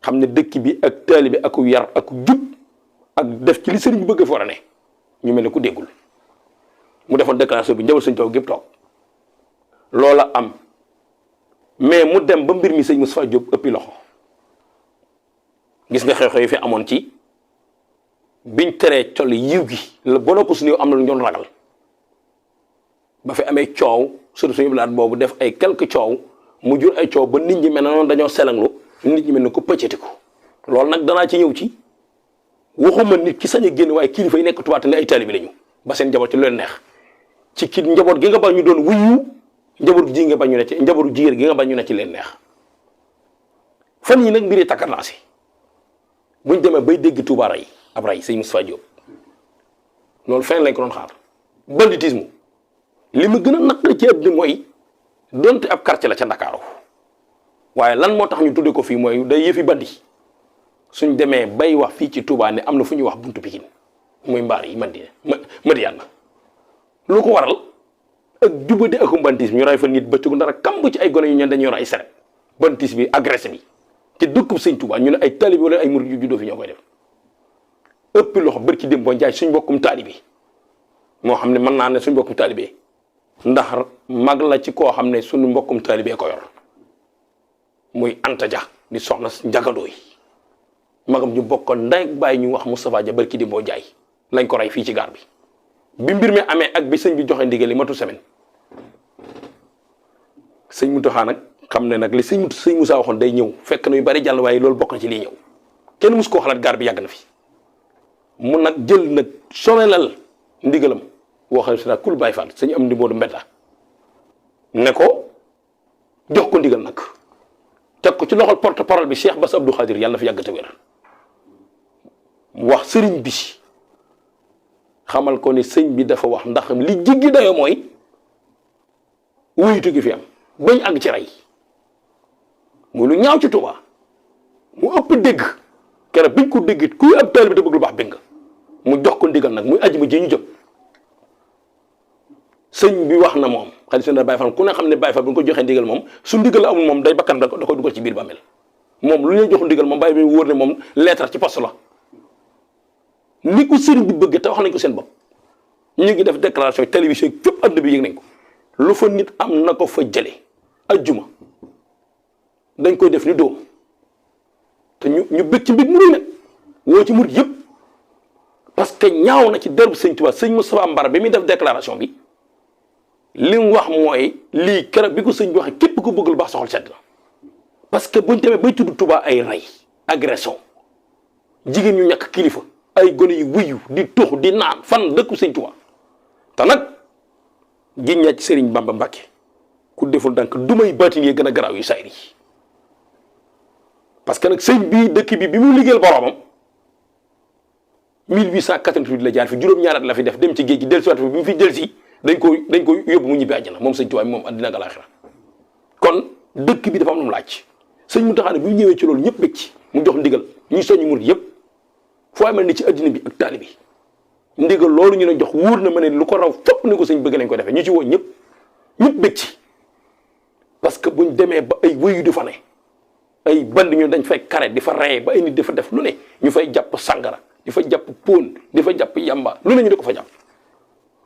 xam ne dëkk bi ak taalibe ak yar ak jub ak def ci li sëriñ bi bëgg fa war a ne ñu mel ne ku déggul mu defoon déclaration bi njabal sëñ Touba gépp toog loola am mais mu dem ba mbir mi sëñ Moustapha Diop ëppi loxo gis nga xew-xew yi fi amoon ci biñ teree col yiw gi la ba noppi su néew am na lu ñu doon ragal ba fi amee coow surtout suñu bilaat boobu def ay quelques coow mu jur ay coow ba nit ñi mel na noonu dañoo selanglu nit ñi mel ne ko pëccatiku loolu nag danaa ci ñëw ci waxuma nit ki sañ a génn waaye kilifa yi nekk tubaab ne ay taalibe lañu ba seen njaboot ci lu leen neex ci ki njaboot gi nga bañ ñu doon wuyu njaboot ji nga bañ ñu ne ci njabootu jigéen gi nga bañ ñu ne ci leen neex fan yi nag mbiri takkar naa si buñ demee bay dégg Touba ray ab ray sëñ Moustapha Diop loolu fenn lañ ko doon xaar banditisme li ma gën a naqari ci àddina mooy donte ab quartier la ca Ndakaaru waaye lan moo tax ñu tudde ko fii mooy day yëfi bandi suñ demee bay wax fii ci Touba ne am na fu ñuy wax buntu Pikine muy mbaar yi Madiyana lu ko waral ak jubadi ak banditisme ñu ray fa nit bëccëgu dara kamb ci ay gone yu ñeen dañuy yor ay seret banditisme bi agressé bi ci dëkkub sëñ Touba ñu ne ay taalibe wala ay murid yu juddoo fi ñoo koy def ëpp loxo bërki dem boo njaay suñ mbokkum taalibe moo xam ne mën naa ne suñ mbokkum taalibe ndax mag la ci koo xam ne suñu mbokkum taalibe ko yor muy Anta Dia di soxna njagadoo yi magam ñu bokkoon ndey ak bàyyi ñu wax Moustapha Dia bërki dem boo njaay lañ ko rey fii ci gaar bi mbir mi amee ak bi sëñ bi joxe ndigal li matu semaine sëñ Mountakha nag xam ne nag li sëñ Moussa waxoon day ñëw fekk na yu bari jàll waaye loolu bokk na ci lii ñëw kenn mus koo xalaat gaar bi yàgg na fi mu nag jël nag sonelal ndigalam woo xam si nag kul Baye Fall sëñ am di Modou Mbetta ne ko jox ko ndigal nag teg ko ci loxol porte parole bi Cheikh Bass Abdou Khadir yàlla na fi yàgg te wér wax sëriñ bi xamal ko ni sëñ bi dafa wax ndax li jiggi dayoo mooy wuyutu gi fi am bañ àgg ci rey muy lu ñaaw ci Touba mu ëpp dégg keroog biñ ko déggit kuy ab taalibe bi te bëgg lu baax bëgg nga mu jox ko ndigal nag muy ajjuma ji ñu jëm sëñ bi wax na moom xalifa général Baye Fall ku ne xam ne Baye Fall bu ñu ko joxee ndigal moom su ndigal la amul moom day bakkan da koy dugal ci biir ba mel moom lu ñuy jox ndigal moom bàyyi bi wóor ne moom lettre ci poste la ni ko sëriñ bi bëgg te wax nañ ko seen bopp ñu ngi def déclaration télévision fépp àdduna bi yëg nañ ko lu fa nit am na ko fa jële ajjuma dañ koy def ni doom te ñu bëgg ci mbir mu nag woo ci murid yëpp parce que ñaaw na ci derbu sëñ Tuubaa sëñ Moustapha Mbar bi muy def déclaration bi li mu wax mooy lii keroog bi ko sëñ bi waxee képp ko bëgg lu baax soxal sedd la parce que buñ demee bay tudd Touba ay rey agression jigéen ñu ñàkk kilifa ay gone yu wuyu di tux di naan fan dëkku sëñ Tuubaa te nag giñ ñaa ci Sëriñ Bamba Mbàkke ku deful dank du may baatin yee gën a garaaw yu sayri yi parce que nag sëñ bii dëkk bi mu liggéeyal boroomam 1888 la jaar fi juróom-ñaari at la fi def dem ci géej gi dellusiwaat fi bi mu fi dellusi dañ ko yóbbu mu ñibbi àjjana moom sëñ Tuubaa moom àddina ak alaaxira kon dëkk bi dafa am lu mu laaj sëñ Mountakha bu ñu ñëwee ci loolu ñëpp bëgg ci mu jox ndigal ñuy soññu murid yëpp foo amal ni ci addina bi ak taali bi ndigal loolu ñu ne jox wóor na ma ne lu ko raw fopp ni ko sëñ bëgg nañ ko defee ñu ci woo ñëpp bëgg ci parce que buñ demee ba ay wëyu di fa ne ay band ñu dañ fay kare di fa reye ba ay nit di fa def lu ne ñu fay jàpp sangara di fa jàpp póon di fa jàpp yamba lu ne ñu di ko fa jàpp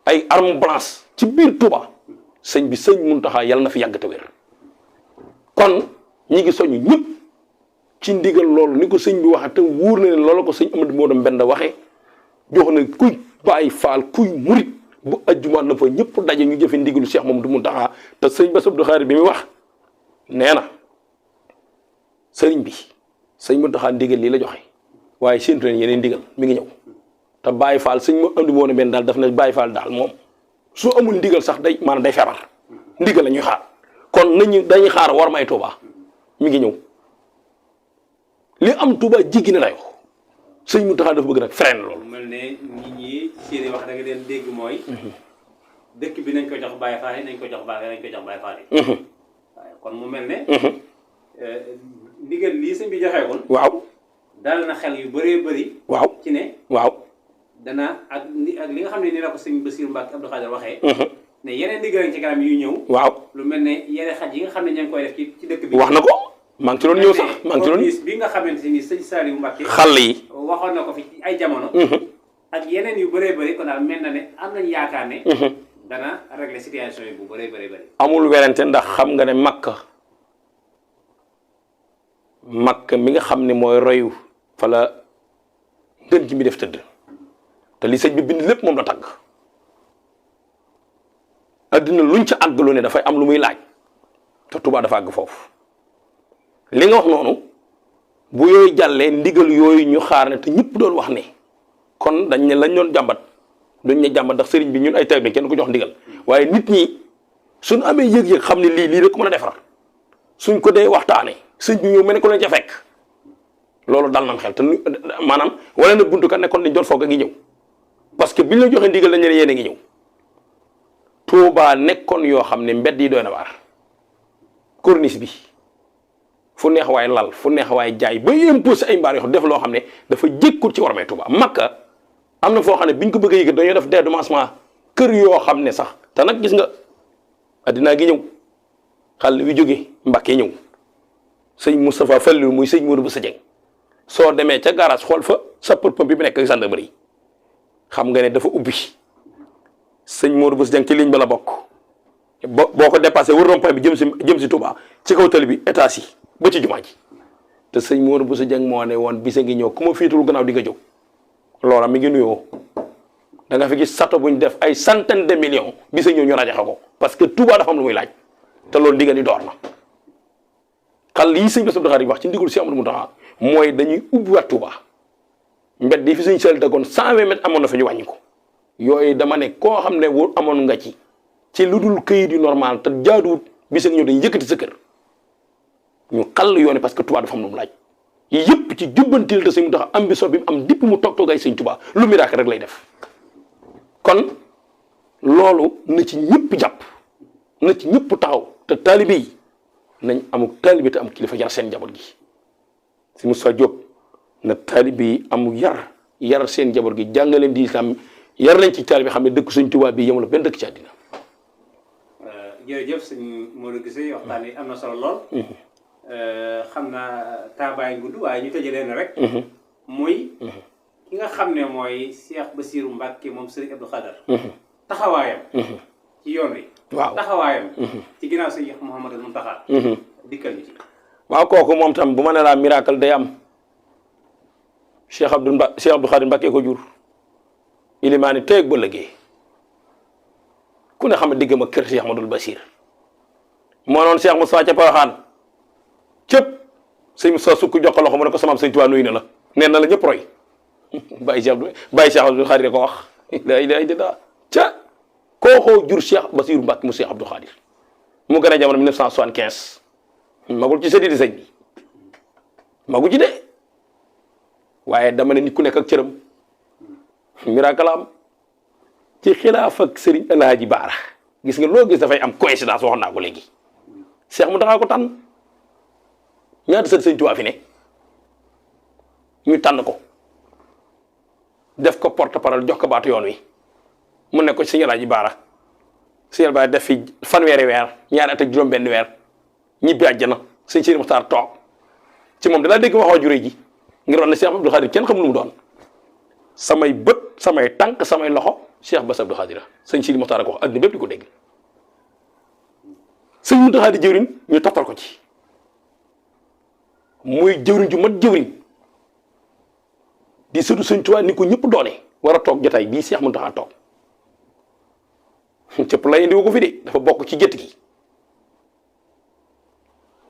ay arme blanche ci biir Touba sëñ Mountakha yàlla na fi yàgg te wér kon ñi ngi soñu ñëpp ci ndigal loolu ni ko sëñ bi waxee te wóor na ne loolu ko sëñ Amadou Modou Mbenda waxee jox na kuy Baay Faal kuy murit bu ajjuma na fa ñëpp daje ñu jëfe ndigalu Cheikh Mamadou Mountakha te sëñ Bass Abdou Khadre bi muy wax nee na sëriñ bi sëñ Mountakha ndigal lii la joxe waaye séntu leen yeneen ndigal mi ngi ñëw te Baay Faal sëñ Amadou Modou Mbenda daal daf ne Baay Faal daal moom su amul ndigal sax day maanaam day feebar ndigal la ñuy xaar kon dañuy xaar war may Touba mi ngi ñëw li am Touba jiggi na dayoo sëñ Mountakha dafa bëgg nag frein loolu. mel ne nit ñi seeni wax da nga leen dégg mooy. dëkk bi nañ ko jox Baye Fall yi nañ ko jox Baye Fall yi. waaye kon mu mel ne. ndigal lii sëñ bi joxe woon. waaw. daal na xel yu bëree bëri. waaw ci ne. waaw. dana ak li nga xam ne ni la ko sëñ Bassirou Mbacke Abdou Khadre waxee ne yeneen ndigal ci kanam yu ñëw waaw lu mel ne yeneen xaj yi nga xam ne ña ngi koy def ci dëkk bi wax na ko maa ngi ci doon ñëw sax maa ngi ci doon bi nga xamante ni sëñ Saliou Mbacke xàll yi waxoon na ko fi ci ay jamono ak yeneen yu bëree bëri kon daal mel na ne am nañ yaakaar ne dana régler situation yi bu bëree bëri amul werante ndax xam nga ne makka mi nga xam ne mooy royu fa la ngën ji mi def tëdd te li sëñ bi bind lépp moom la tagg addina luñ ca àggalu ne dafay am lu muy laaj te Tuubaa dafa àgg foofu li nga wax noonu bu yooyu jàllee ndigal yooyu ñu xaar ne te ñëpp doon wax ne kon dañ ne lañ doon jàmbat duñ ne jàmbat ndax sëriñ bi ñun ay taalibe kenn ko jox ndigal waaye nit ñi suñ amee yëg-yëg xam ne lii rek ko mën a defar suñ ko dee waxtaane sëñ bi ñëw mel ne ko leen ca fekk loolu dal nam xel te maanaam wala na buntu kat ne kon dañ doon foog a ngi ñëw parce que biñ la joxee ndigal lañ ne yéen a ngi ñëw Tuubaa nekkoon yoo xam ne mbedd yi doy na waar corniche bi fu neex waay lal fu neex waay jaay ba imposé ay mbaar yoo xam def loo xam ne dafa jékkul ci warmee Tuubaa Makka am na foo xam ne biñ ko bëgg a yëg dañoo def dédommagement kër yoo xam ne sax te nag gis nga addinaa gi ñëw xal wi jóge Mbàkke ñëw sëñ Moustapha Fallu muy sëñ Modou Bousso Dieng soo demee ca garage xool fa sapeur-pompier bi nekk gendarmerie xam nga ne dafa ubbi sëñ Modou Bousso Dieng ci ligne ba la bokk boo ko dépassé wër rond-point bi jëm si Touba ci kaw tali bi état yi ba ci jumaa ji te sëñ Modou Bousso Dieng moo ne woon bisa ngi ñëw ku ma fiitul gannaaw di nga jóg loola mi ngi nuyoo da nga fi gis sato buñ def ay centaine de millions bisa ñëw ñu rajaxe ko parce que Touba dafa am lu muy laaj te loolu ndigal yi door na xal yi sëñ Bass Abdou Khadre wax ci ndigul si Amadou Mountakha mooy dañuy ubbiwaat Touba mbedd yi fi sëñ Saliou tegoon 120 mètres amoon na fa ñu wàññi ko yooyu dama ne koo xam ne wóor amoon nga ci lu dul këyit yu normal te jaaduwut bisa ngi ñëw dañuy yëkkati sa kër ñu xàll yoone parce que Touba dafa am lu mu laaj yëpp ci jubbantil te sëñ Mountakha ambition bi mu am dipp mu toog ay sëñ Touba lu miracle rek lay def kon loolu na ci ñëpp jàpp na ci ñëpp taxaw te taalibe yi nañ amuk taalibe te am kilifa yar seen njaboot gi si Moussa Diop na taalibe yi amuk yar seen njaboot gi jàngaleen di islam yar lañ ci taalibe xam ne dëkk sëñ Touba bi yemul benn dëkk ci àddina. jërëjëf sëñ Modou Guissé waxtaan yi am na solo lool. xam naa taabaay gudd waaye ñu tëjee leen rek. muy ki nga xam ne mooy Cheikh Bassirou Mbacke moom Serigne Abdou Khadre. taxawaayam. ci yoon wi. waaw taxawaayam. ci ginnaaw Sëñ Mouhamadou Mountakha. dikkal ñu ci. waaw kooku moom tam bu ma ne laa miracle day am Cheikh Abdou Khadre Mbacke ko jur ilimaani teeg ba liggéey ku ne xam ne diggam ak kër Cheikh Ahmadoul Bachir moo noon Cheikh Moussa ca Porokhane cëpp sëñ Moussa sukk jox ko loxo mu ne ko sama sëñ Tuubaa nuyu na la nee na la ñëpp roy bàyyi Cheikh Abdou Khadre ko wax la ilaha illallah ca kooxoo jur Cheikh Bassirou Mbacke mu Cheikh Abdou Khadre mu gën a jamono 1975 magul ci sëddi di sëñ bi magul ci de waaye dama ne nit ku nekk ak cëram miracle am ci xilaaf ak Serigne El Hadji Baara gis nga loo gis dafay am coïncidence waxoon naa ko léegi Cheikh mu taxaa ko tànn ñaata sëñ Tuubaa fi ne ñu tànn ko def ko porte parole jox ko baatu yoon wi mu nekk ko ci Serigne El Hadji Baara Serigne Baara def fi fanweeri weer ñaari at ak juróom-benn weer ñibbi àjjana sëñ Sidi Muxtaar toog ci moom dalaa dégg waxoo juré ji ngir wax ne Cheikh Abdou Khadre kenn xam lu mu doon samay bët samay tànk samay loxo Cheikh Bass Abdou Khadre sëñ Sidi Muxtaar ko wax adduna bépp di ko dégg sëñ Mountakha di jëwriñ ñu toftal ko ci muy jëwriñ ju mat jëwriñ di sëtu sëñ Tuubaa ni ko ñëpp doone war a toog jotaay bii Cheikh Mountakha toog cëpp la indi ko fi de dafa bokk ci gétt gi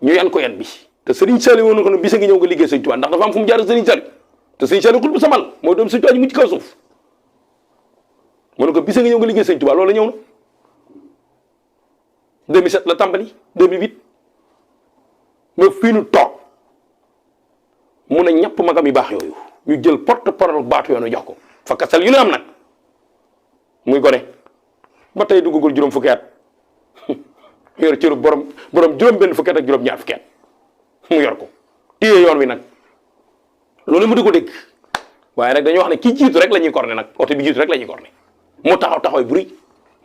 ñu yan ko yan bi te Serigne Saliou woon na ko ne bisa ngi ñëw nga liggéey sëñ Tuubaa ndax dafa am fu mu jaar Serigne Saliou te sëñ Saliou xul bu samal mooy doom sëñ Tuubaa ñu mu ci kaw suuf mu ne ko bisa ngi ñëw nga liggéey sëñ Tuubaa loolu la ñëw na 2007 la tàmbali 2008 ba fii nu toog mun a ñàpp magam yu baax yooyu ñu jël porte parole baatu yoonu jox ko fakkasal yu ne am nag muy gone ba tey duggagul juróom fukki at yor cëru borom juróom benn fukki at ak juróom ñaar fukki at mu yor ko téye yoon wi nag loolu mu di ko dégg waaye nag dañoo wax ne kii jiitu rek la ñuy corné nag oto bi jiitu rek la ñuy corné mu taxaw taxawaay bu rëy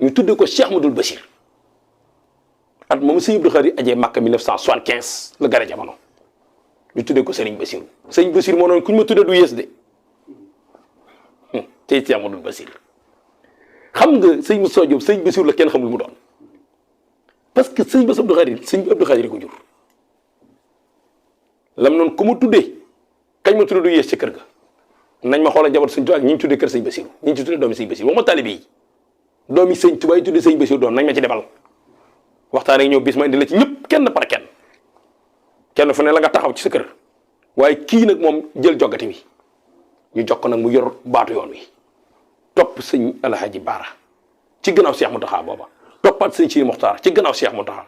ñu tuddee ko Cheikh Ahmadoul Bachir at moom sëñ Abdou Khadre ajee Makka 1975 la gane jamono ñu tuddee ko Serigne Bassirou sëñ Bassirou moo noonu ku ñu ma tuddee du yées de tey Cheikh Ahmadoul Bachir xam nga sëñ Moussa Diop sëñ Bassirou la kenn xamul mu doon parce que sëñ Bass Abdou Khadre sëñ Abdou Khadre ko jur lam noonu ku ma tuddee kañ ma tuddee du yées ci kër ga nañ ma xoolal njaboot sëñ Tuubaa ak ñi ñu tuddee kër sëñ Bassirou ñi ñu ci tuddee doomi sëñ Bassirou waxuma taalibe yi doomi sëñ Tuubaa yi tuddee sëñ Bassirou doom nañ ma ci defal waxtaan ak ñëw bis ma indi la ci ñëpp kenn par kenn fu ne la nga taxaw ci sa kër waaye kii nag moom jël joggati bi ñu jox ko nag mu yor baatu yoon wi topp sëñ Alhaji Baara ci gannaaw Cheikh Mountakha booba toppaat sëñ Sidi Mokhtar ci gannaaw Cheikh Mountakha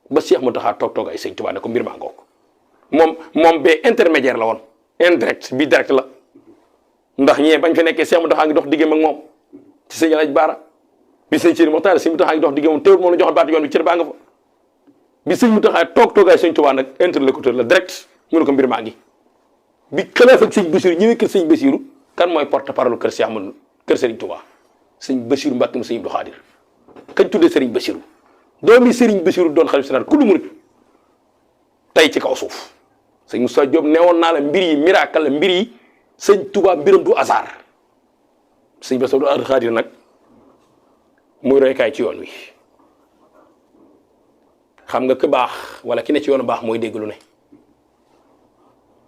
ba Cheikh Mountakha toog ay sëñ Tuubaa ne ko mbir maa ngoog moom bee intermédiaire la woon indirect bi direct la ndax ñee bañ fa nekkee Cheikh Mountakha ngi dox diggam ak moom ci sëñ Alhaji Baara bi sëñ Sidi Mokhtar sëñ Mountakha ngi dox diggam moom teewul moom la joxoon baatu yoon wi cër baa nga fa bi sëñ Mountakha toogaay sëñ Tuubaa nag interlocuteur la direct mu ne ko mbir maa ngi bi xalaaf ak sëñ Bassirou ñëwee kër sëñ Bassirou kan mooy porte parole kër Cheikh Ahmadou kër Serigne Touba sëñ Bassirou Mbacke mu sëñ Abdou Khadir kañ tuddee Serigne Bassirou doomi Serigne Bassirou doon xalif général ku lu murit tey ci kaw suuf sëñ Moussa Diop neewoon naa la mbir yi miracle la mbir yi sëñ Touba mbiram du hasard sëñ Bassirou Abdou Khadir nag muy roykaay ci yoon wi xam nga ku baax wala ki ne ci yoonu baax mooy dégg lu ne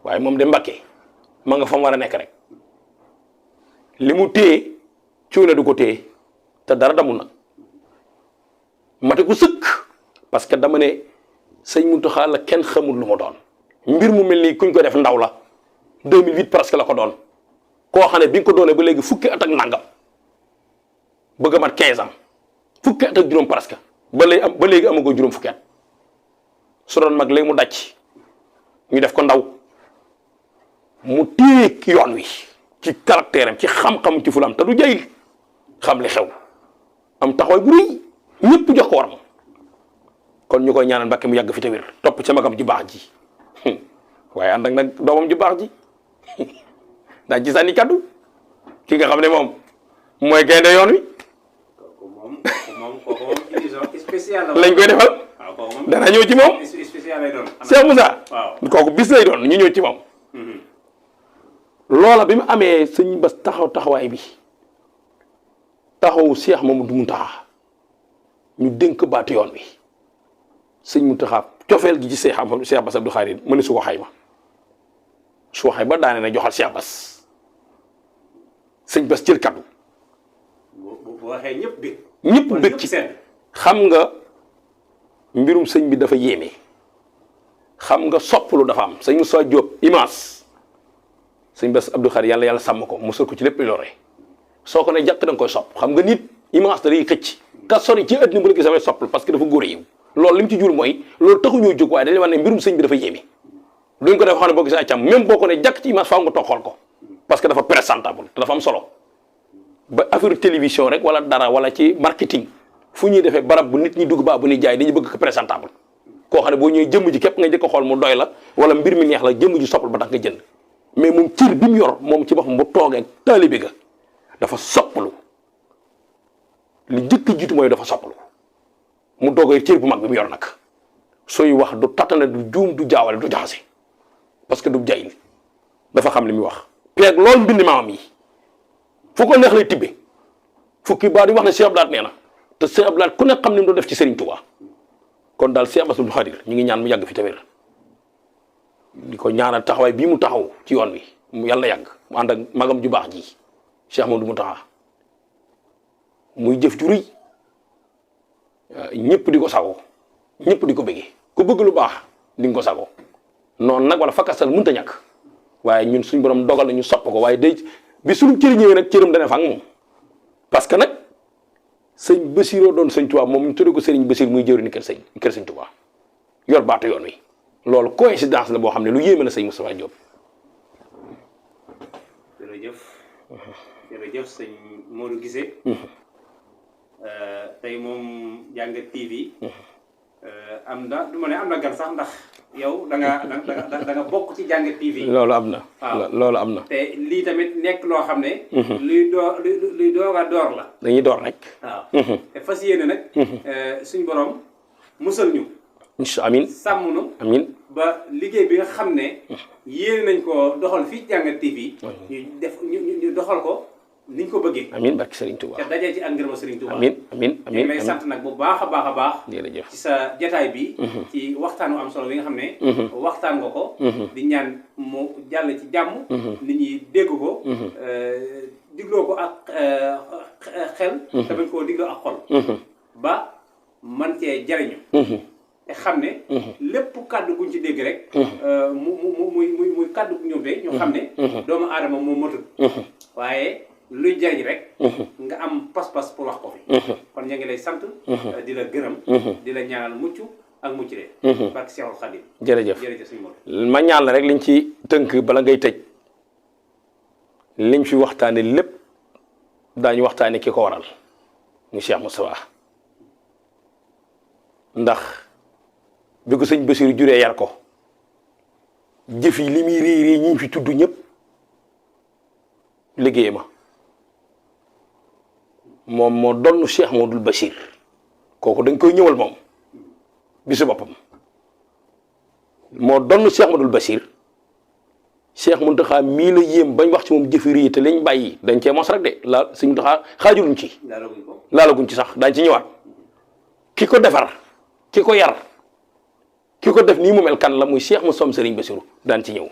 waaye moom de Mbacke ma nga fa mu war a nekk rek li mu téye cuune du ko téye te dara damul nag mate ku sëkk parce que dama ne sëñ Mountakha la kenn xamul lu ma doon mbir mu mel nii kuñ ko def ndaw la 2008 presque la ko doon koo xam ne bi nga ko doonee ba léegi fukki at ak nangam bëgg a mat 15 ans fukki at ak juróom presque ba léegi amagoo juróom fukki at su doon mag léegi mu daj ñu def ko ndaw mu téye yoon wi ci caractère am ci xam-xam ci fulam te du jayil xam li xew am taxawaay bu rëy ñëpp jox ko war ma kon ñu koy ñaanal Mbàkke mu yàgg fi te wér topp ca magam ji baax ji waaye ànd ak nag doomam ji baax ji daa ci sànni kaddu ki nga xam ne moom mooy gaynde yoon wi kooku spécial lañ koy defal dana ñëw ci moom spécial lay doon Cheikh Moussa kooku bis lay doon ñu ñëw ci moom loola bi mu amee sëñ Bass taxawaay bi taxaw Cheikh Mamadou Mountakha ñu dénk baatu yoon wi sëñ Mountakha cofeel gi ci Cheikh Bass Abdou Khadre mu ne su ko xayma su waxee ba daane na joxal Cheikh Bass sëñ Bass jël kaddu bu waxee ñëpp bëgg ci xam nga mbirum sëñ bi dafa yéeme xam nga soppalu dafa am sëñ Moussa Diop image sëñ Bass Abdou Khadre yàlla sàmm ko musal ko ci lépp lore soo ko ne jàkk da nga koy sopp xam nga nit image da lay xëcc ka sori ci àddina bu la gis samay soppal parce que dafa góor yiw loolu li mu ci jur mooy loolu taxuñoo jóg waaye dañuy wax ne mbirum sëñ bi dafa yéeme duñ ko def xam ne boo gisee ay càmm même boo ko ne jàkk ci image faaw nga toog xool ko parce que dafa présentable te dafa am solo ba affaire télévision rek wala dara wala ci marketing fu ñuy defee barab bu nit ñi dugg baa bu ñuy jaay dañuy bëgg ko présentable koo xam ne boo ñëwee jëmm ji képp nga njëkk a xool mu doy la wala mbir mi neex la jëmm ji soppal ba tax nga jënd mais moom cër bi mu yor moom ci boppam bu toogee taalibe ga dafa soppalu li jëkk jiitu mooy dafa soppalu mu doogee cër bu mag bi mu yor nag sooy wax du tatane du juum du jaawale du jaxase parce que du jayil dafa xam li muy wax peeg loolu mbind maamam yi fu ko neex lay tibbe fukki baa di wax ne Cheikh Abdou Lahad nee na te Cheikh Abdou Lahad ku ne xam ne mu doon def ci Serigne Touba kon daal Cheikh Bass Abdou Khadre ñu ngi ñaan mu yàgg fi te wér di ko ñaanal taxawaay bii mu taxaw ci yoon wi mu yàlla yàgg mu ànd ak magam ju baax ji Cheikh Mamadou Mountakha muy jëf ju rëy ñëpp di ko sago ñëpp di ko bëggee ku bëgg lu baax di nga ko sago noonu nag wala fakkasal mënut a ñàkk waaye ñun suñ borom dogal na ñu sopp ko waaye day bi suñu cër ñëwee nag cëram dana fa ak moom parce que nag sëñ Bassirou doon sëñ Touba moom ñu tuddee ko sëriñ Bassirou muy jëwriñu kër sëñ Touba yor baatu yoon wi loolu coïncidence la boo xam ne lu yéeme la sëñ Moustapha Diop. jërëjëf sëñ Modou Guissé tey moom Jàngat TV am na du ma ne am na gan sax ndax yow da nga bokk ci Jàngat TV. loolu am na. waaw loolu am na. te lii tamit nekk loo xam ne. luy door a door la. dañuy door rek. waaw te fas yéene nag. suñ borom musal ñu. amin sàmm nu. amin ba liggéey bi nga xam ne. yéene nañ ko doxal fii Jàngat TV. ñu doxal ko niñ ko bëggee. amin barki Serigne Touba. te dajee ci ak ngërëma Serigne Touba. amin ñu lay sant nag bu baax a baax a baax. jërëjëf ci sa jataay bi. ci waxtaanu am solo bi nga xam ne. waxtaan nga ko. di ñaan mu jàll ci jàmm. nit ñi dégg ko. digloo ko ak xel. te bañ koo digloo ak xol. ba man cee jariñu. te xam ne. lépp kàddu guñ ci dégg rek. muy kàddu gu ñëw tey ñu xam ne. doomu aadama moo matul. waaye luy jariñ rek. nga am pas-pas pour wax ko fi. kon ñu ngi lay sant. di la gërëm. di la ñaanal mucc ak mucc de. barke Seexul Xadim. jërëjëf jërëjëf suñu Modou. ma ñaan la rek liñ ci tënk bala ngay tëj liñ fi waxtaane lépp daañu waxtaane ki ko waral mu Cheikh Moustapha ndax bi ko sëñ Bassirou juree yar ko jëf yi li muy réy ñi fi tudd ñëpp liggéey ma moom moo donn Cheikh Modou Bachir kooku dañ koy ñëwal moom bisu boppam moo donn Cheikh Modou Bachir Cheikh Mountakha mii la yéem bañ wax ci moom jëfi réy te lañ bàyyi dañ cee mos rek de la sëñ Mountakha xaajuluñ ci laalaguñ ci sax dañ ci ñëwaat ki ko defar ki ko yar ki ko def nii mu mel kan la muy Cheikh mu som Serigne Bassirou daan ci ñëw